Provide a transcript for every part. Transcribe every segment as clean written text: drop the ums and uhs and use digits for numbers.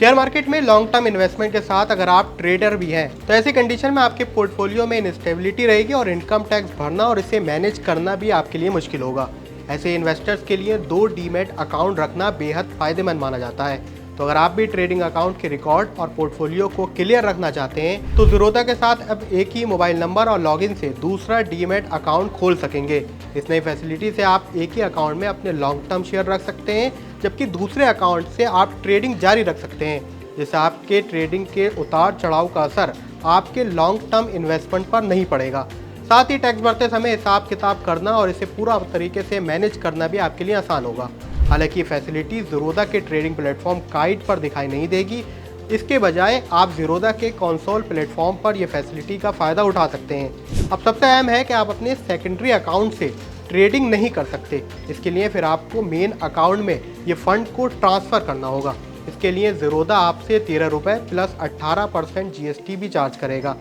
Share market में long term investment के साथ अगर आप ट्रेडर भी हैं तो ऐसी कंडीशन में आपके पोर्टफोलियो में इनस्टेबिलिटी रहेगी और इनकम टैक्स भरना और इसे मैनेज करना भी आपके लिए मुश्किल होगा। ऐसे इन्वेस्टर्स के लिए 2 डीमैट अकाउंट रखना बेहद फायदेमंद माना जाता है। तो अगर आप भी ट्रेडिंग अकाउंट के रिकॉर्ड और पोर्टफोलियो को क्लियर रखना चाहते हैं तो ज़ीरोधा के साथ अब एक ही मोबाइल नंबर और लॉगिन से दूसरा डीमैट अकाउंट खोल सकेंगे। इस नई फैसिलिटी से आप एक ही अकाउंट में अपने लॉन्ग टर्म शेयर रख सकते हैं, जबकि दूसरे अकाउंट से आप ट्रेडिंग जारी रख सकते हैं, जिससे आपके ट्रेडिंग के उतार चढ़ाव का असर आपके लॉन्ग टर्म इन्वेस्टमेंट पर नहीं पड़ेगा। साथ ही टैक्स भरते समय हिसाब किताब करना और इसे पूरा तरीके से मैनेज करना भी आपके लिए आसान होगा। हालांकि ये फैसिलिटी ज़ीरोधा के ट्रेडिंग प्लेटफॉर्म काइट पर दिखाई नहीं देगी। इसके बजाय आप ज़ीरोधा के कंसोल प्लेटफॉर्म पर यह फैसिलिटी का फ़ायदा उठा सकते हैं। अब सबसे अहम है कि आप अपने सेकेंडरी अकाउंट से ट्रेडिंग नहीं कर सकते। इसके लिए फिर आपको मेन अकाउंट में ये फंड को ट्रांसफ़र करना होगा। इसके लिए ज़ीरोधा आपसे 13 रुपये प्लस 18% GST भी चार्ज करेगा।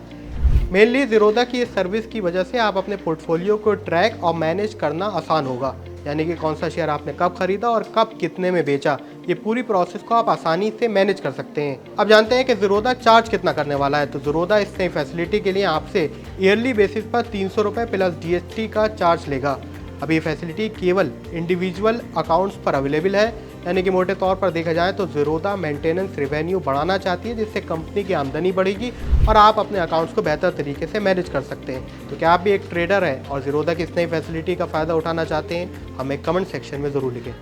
मेनली ज़ीरोधा की इस सर्विस की वजह से आप अपने पोर्टफोलियो को ट्रैक और मैनेज करना आसान होगा, यानी कि कौन सा शेयर आपने कब खरीदा और कब कितने में बेचा, ये पूरी प्रोसेस को आप आसानी से मैनेज कर सकते हैं। अब जानते हैं कि ज़ीरोधा चार्ज कितना करने वाला है। तो ज़ीरोधा इस नई फैसिलिटी के लिए आपसे ईयरली बेसिस पर 300 रुपये प्लस GST का चार्ज लेगा। अब ये फैसिलिटी केवल इंडिविजुअल अकाउंट्स पर अवेलेबल है, यानी कि मोटे तौर पर देखा जाए तो ज़ीरोधा मेंटेनेंस रेवेन्यू बढ़ाना चाहती है, जिससे कंपनी की आमदनी बढ़ेगी और आप अपने अकाउंट्स को बेहतर तरीके से मैनेज कर सकते हैं। तो क्या आप भी एक ट्रेडर हैं और ज़ीरोधा की इस नई फैसिलिटी का फ़ायदा उठाना चाहते हैं? हमें कमेंट सेक्शन में ज़रूर लिखें।